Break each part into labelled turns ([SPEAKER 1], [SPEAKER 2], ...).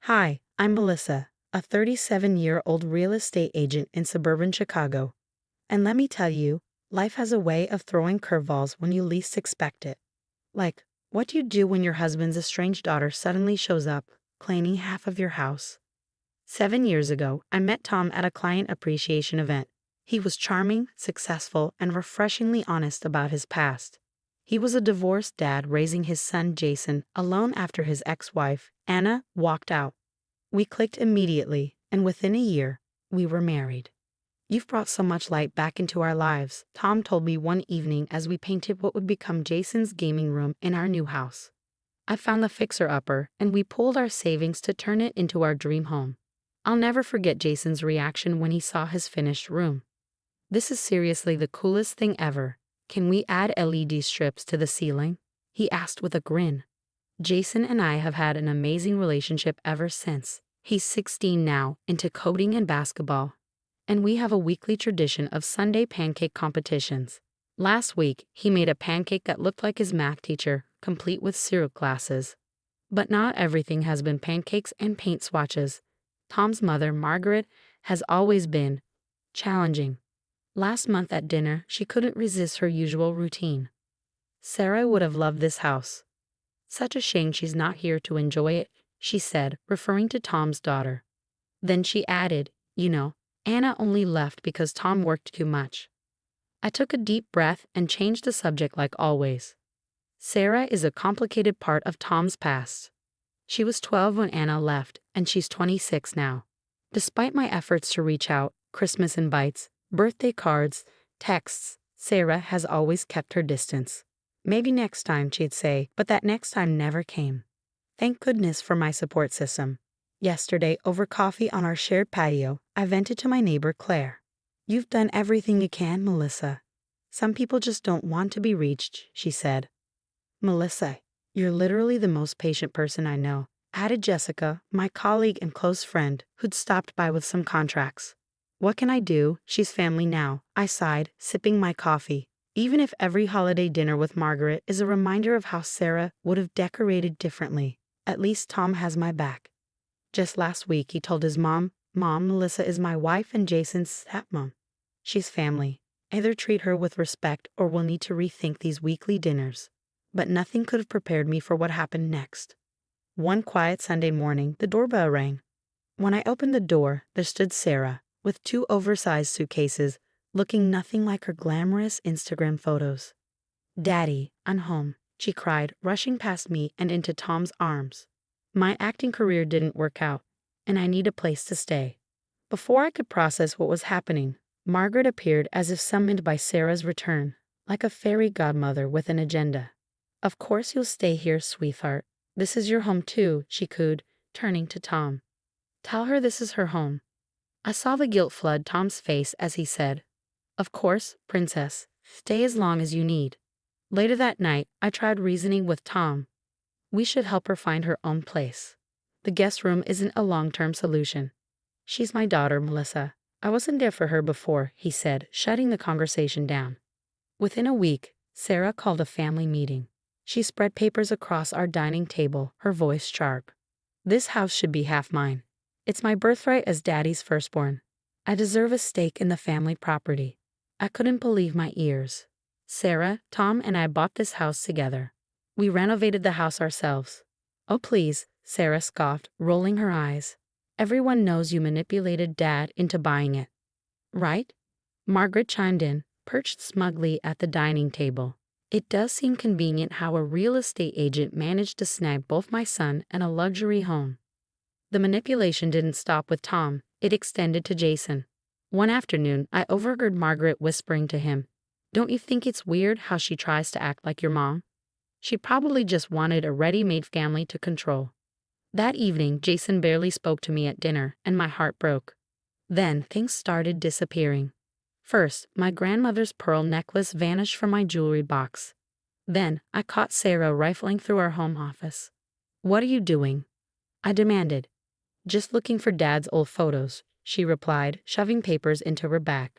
[SPEAKER 1] Hi, I'm Melissa, a 37-year-old real estate agent in suburban Chicago. And let me tell you, life has a way of throwing curveballs when you least expect it. Like, what do you do when your husband's estranged daughter suddenly shows up, claiming half of your house? 7 years ago, I met Tom at a client appreciation event. He was charming, successful, and refreshingly honest about his past. He was a divorced dad raising his son Jason alone after his ex-wife, Anna, walked out. We clicked immediately, and within a year, we were married. "You've brought so much light back into our lives," Tom told me one evening as we painted what would become Jason's gaming room in our new house. "I found the fixer-upper, and we pooled our savings to turn it into our dream home." I'll never forget Jason's reaction when he saw his finished room. "This is seriously the coolest thing ever. Can we add LED strips to the ceiling?" he asked with a grin. Jason and I have had an amazing relationship ever since. He's 16 now, into coding and basketball. And we have a weekly tradition of Sunday pancake competitions. Last week, he made a pancake that looked like his math teacher, complete with syrup glasses. But not everything has been pancakes and paint swatches. Tom's mother, Margaret, has always been challenging. Last month at dinner, she couldn't resist her usual routine. "Sarah would have loved this house. Such a shame she's not here to enjoy it," she said, referring to Tom's daughter. Then she added, "Anna only left because Tom worked too much." I took a deep breath and changed the subject like always. Sarah is a complicated part of Tom's past. She was 12 when Anna left, and she's 26 now. Despite my efforts to reach out, Christmas invites, birthday cards, texts, Sarah has always kept her distance. "Maybe next time," she'd say, but that next time never came. Thank goodness for my support system. Yesterday, over coffee on our shared patio, I vented to my neighbor Claire. "You've done everything you can, Melissa. Some people just don't want to be reached," she said. "Melissa, you're literally the most patient person I know," added Jessica, my colleague and close friend, who'd stopped by with some contracts. "What can I do? She's family now," I sighed, sipping my coffee. Even if every holiday dinner with Margaret is a reminder of how Sarah would have decorated differently, at least Tom has my back. Just last week, he told his mom, "Melissa is my wife and Jason's stepmom. She's family. Either treat her with respect or we'll need to rethink these weekly dinners." But nothing could have prepared me for what happened next. One quiet Sunday morning, the doorbell rang. When I opened the door, there stood Sarah, with 2 oversized suitcases, looking nothing like her glamorous Instagram photos. "Daddy, I'm home," she cried, rushing past me and into Tom's arms. My acting career didn't work out, and I need a place to stay. Before I could process what was happening, Margaret appeared as if summoned by Sarah's return, like a fairy godmother with an agenda. "Of course you'll stay here, sweetheart. This is your home too," she cooed, turning to Tom. "Tell her this is her home." I saw the guilt flood Tom's face as he said, "Of course, princess. Stay as long as you need." Later that night, I tried reasoning with Tom. We should help her find her own place. The guest room isn't a long-term solution. "She's my daughter, Melissa. I wasn't there for her before," he said, shutting the conversation down. Within a week, Sarah called a family meeting. She spread papers across our dining table, her voice sharp. "This house should be half mine. It's my birthright as Daddy's firstborn. I deserve a stake in the family property." I couldn't believe my ears. Sarah, Tom, and I bought this house together. We renovated the house ourselves. "Oh please," Sarah scoffed, rolling her eyes. "Everyone knows you manipulated Dad into buying it." "Right?" Margaret chimed in, perched smugly at the dining table. "It does seem convenient how a real estate agent managed to snag both my son and a luxury home." The manipulation didn't stop with Tom, it extended to Jason. One afternoon, I overheard Margaret whispering to him, "Don't you think it's weird how she tries to act like your mom? She probably just wanted a ready-made family to control." That evening, Jason barely spoke to me at dinner, and my heart broke. Then, things started disappearing. First, my grandmother's pearl necklace vanished from my jewelry box. Then, I caught Sarah rifling through our home office. "What are you doing?" I demanded. "Just looking for Dad's old photos," she replied, shoving papers into her bag.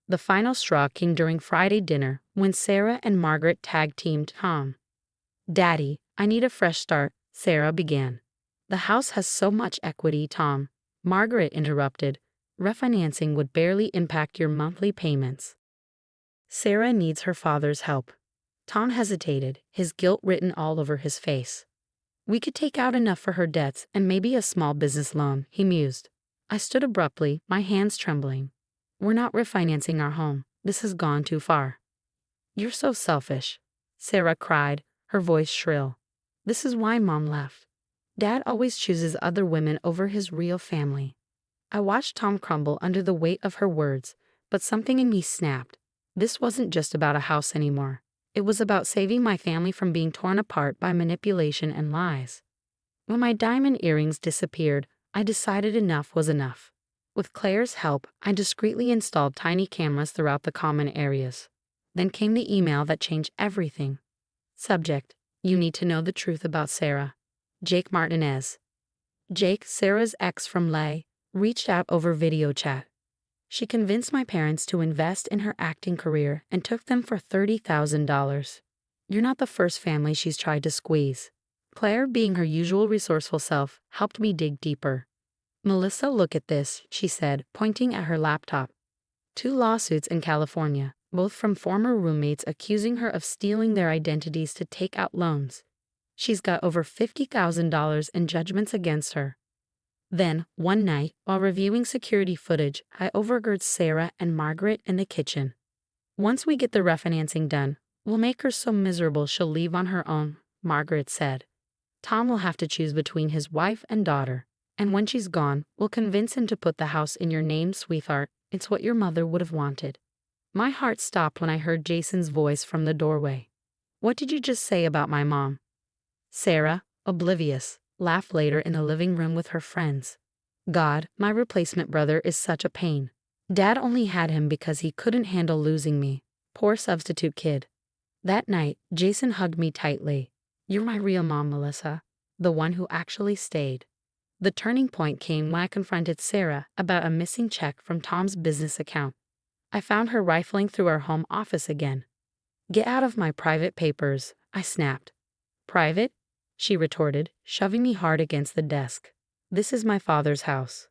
[SPEAKER 1] The final straw came during Friday dinner when Sarah and Margaret tag-teamed Tom. "Daddy, I need a fresh start," Sarah began. The house has so much equity, Tom. Margaret interrupted. Refinancing would barely impact your monthly payments. Sarah needs her father's help. Tom hesitated, his guilt written all over his face. We could take out enough for her debts and maybe a small business loan, he mused. I stood abruptly, my hands trembling. We're not refinancing our home. This has gone too far. You're so selfish, Sarah cried, her voice shrill. This is why Mom left. Dad always chooses other women over his real family. I watched Tom crumble under the weight of her words, but something in me snapped. This wasn't just about a house anymore. It was about saving my family from being torn apart by manipulation and lies. When my diamond earrings disappeared, I decided enough was enough. With Claire's help, I discreetly installed tiny cameras throughout the common areas. Then came the email that changed everything. Subject: You need to know the truth about Sarah. Jake Martinez. Jake, Sarah's ex from LA, reached out over video chat. She convinced my parents to invest in her acting career and took them for $30,000. You're not the first family she's tried to squeeze. Claire, being her usual resourceful self, helped me dig deeper. Melissa, look at this, she said, pointing at her laptop. 2 lawsuits in California, both from former roommates accusing her of stealing their identities to take out loans. She's got over $50,000 in judgments against her. Then, one night, while reviewing security footage, I overheard Sarah and Margaret in the kitchen. Once we get the refinancing done, we'll make her so miserable she'll leave on her own, Margaret said. Tom will have to choose between his wife and daughter, and when she's gone, we'll convince him to put the house in your name, sweetheart. It's what your mother would have wanted. My heart stopped when I heard Jason's voice from the doorway. What did you just say about my mom? Sarah, oblivious, laughed later in the living room with her friends. God, my replacement brother is such a pain. Dad only had him because he couldn't handle losing me. Poor substitute kid. That night, Jason hugged me tightly. You're my real mom, Melissa. The one who actually stayed. The turning point came when I confronted Sarah about a missing check from Tom's business account. I found her rifling through our home office again. Get out of my private papers, I snapped. Private? She retorted, shoving me hard against the desk. This is my father's house.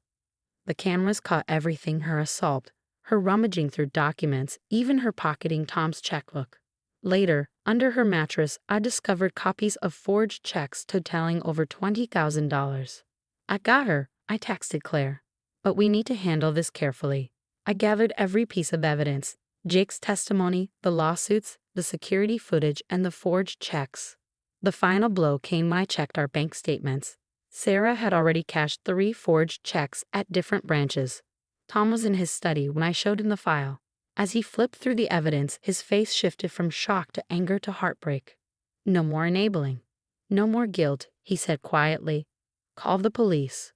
[SPEAKER 1] The cameras caught everything: her assault, her rummaging through documents, even her pocketing Tom's checkbook. Later, under her mattress, I discovered copies of forged checks totaling over $20,000. I got her, I texted Claire. But we need to handle this carefully. I gathered every piece of evidence: Jake's testimony, the lawsuits, the security footage, and the forged checks. The final blow came when I checked our bank statements. Sarah had already cashed 3 forged checks at different branches. Tom was in his study when I showed him the file. As he flipped through the evidence, his face shifted from shock to anger to heartbreak. No more enabling. No more guilt, he said quietly. Call the police.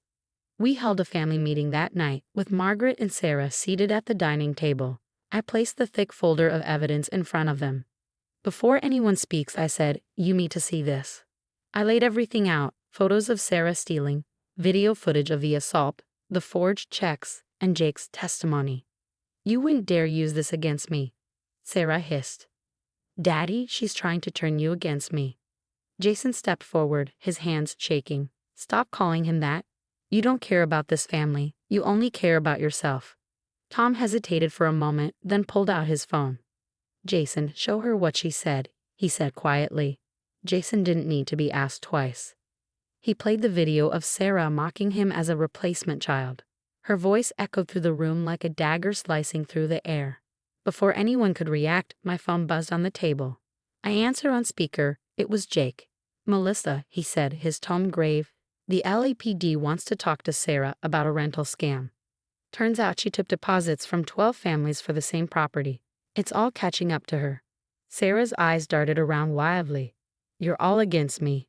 [SPEAKER 1] We held a family meeting that night, with Margaret and Sarah seated at the dining table. I placed the thick folder of evidence in front of them. Before anyone speaks, I said, you need to see this. I laid everything out: photos of Sarah stealing, video footage of the assault, the forged checks, and Jake's testimony. You wouldn't dare use this against me, Sarah hissed. Daddy, she's trying to turn you against me. Jason stepped forward, his hands shaking. Stop calling him that. You don't care about this family, you only care about yourself. Tom hesitated for a moment, then pulled out his phone. Jason, show her what she said, he said quietly. Jason didn't need to be asked twice. He played the video of Sarah mocking him as a replacement child. Her voice echoed through the room like a dagger slicing through the air. Before anyone could react, my phone buzzed on the table. I answered on speaker. It was Jake. Melissa, he said, his tone grave. The LAPD wants to talk to Sarah about a rental scam. Turns out she took deposits from 12 families for the same property. It's all catching up to her. Sarah's eyes darted around wildly. You're all against me,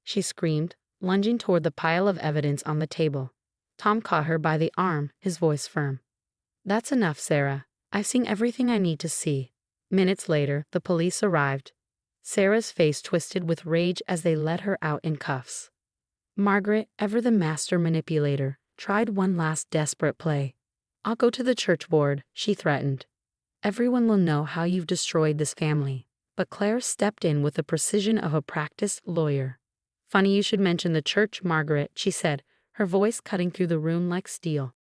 [SPEAKER 1] she screamed, lunging toward the pile of evidence on the table. Tom caught her by the arm, his voice firm. That's enough, Sarah. I've seen everything I need to see. Minutes later, the police arrived. Sarah's face twisted with rage as they led her out in cuffs. Margaret, ever the master manipulator, tried one last desperate play. I'll go to the church board, she threatened. Everyone will know how you've destroyed this family. But Claire stepped in with the precision of a practiced lawyer. Funny you should mention the church, Margaret, she said, her voice cutting through the room like steel.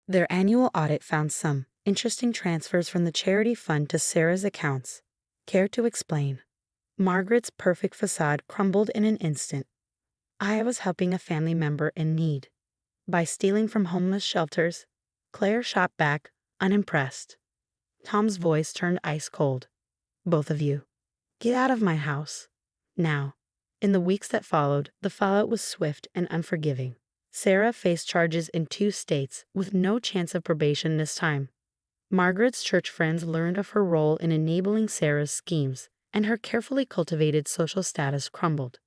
[SPEAKER 1] Their annual audit found some interesting transfers from the charity fund to Sarah's accounts. Care to explain? Margaret's perfect facade crumbled in an instant. I was helping a family member in need. By stealing from homeless shelters, Claire shot back, unimpressed. Tom's voice turned ice cold. Both of you. Get out of my house. Now. In the weeks that followed, the fallout was swift and unforgiving. Sarah faced charges in 2 states, with no chance of probation this time. Margaret's church friends learned of her role in enabling Sarah's schemes, and her carefully cultivated social status crumbled.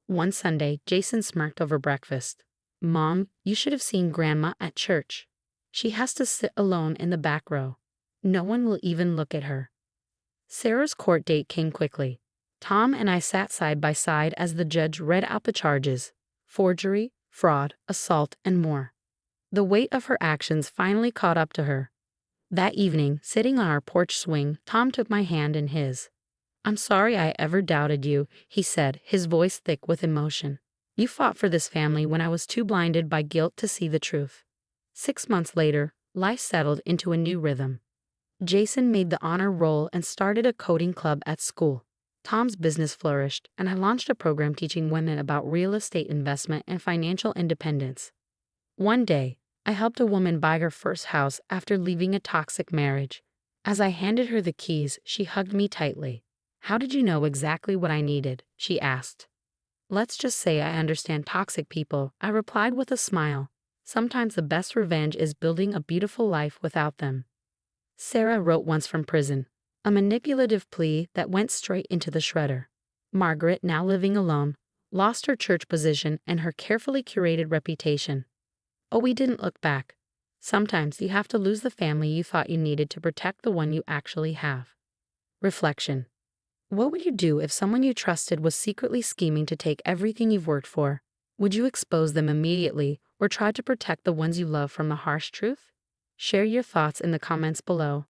[SPEAKER 1] One Sunday, Jason smirked over breakfast. Mom, you should have seen Grandma at church. She has to sit alone in the back row. No one will even look at her. Sarah's court date came quickly. Tom and I sat side by side as the judge read out the charges: forgery, fraud, assault, and more. The weight of her actions finally caught up to her. That evening, sitting on our porch swing, Tom took my hand in his. I'm sorry I ever doubted you, he said, his voice thick with emotion. You fought for this family when I was too blinded by guilt to see the truth. 6 months later, life settled into a new rhythm. Jason made the honor roll and started a coding club at school. Tom's business flourished, and I launched a program teaching women about real estate investment and financial independence. One day, I helped a woman buy her first house after leaving a toxic marriage. As I handed her the keys, she hugged me tightly. How did you know exactly what I needed? She asked. Let's just say I understand toxic people, I replied with a smile. Sometimes the best revenge is building a beautiful life without them. Sarah wrote once from prison, a manipulative plea that went straight into the shredder. Margaret, now living alone, lost her church position and her carefully curated reputation. Oh, we didn't look back. Sometimes you have to lose the family you thought you needed to protect the one you actually have. Reflection. What would you do if someone you trusted was secretly scheming to take everything you've worked for? Would you expose them immediately or try to protect the ones you love from the harsh truth? Share your thoughts in the comments below.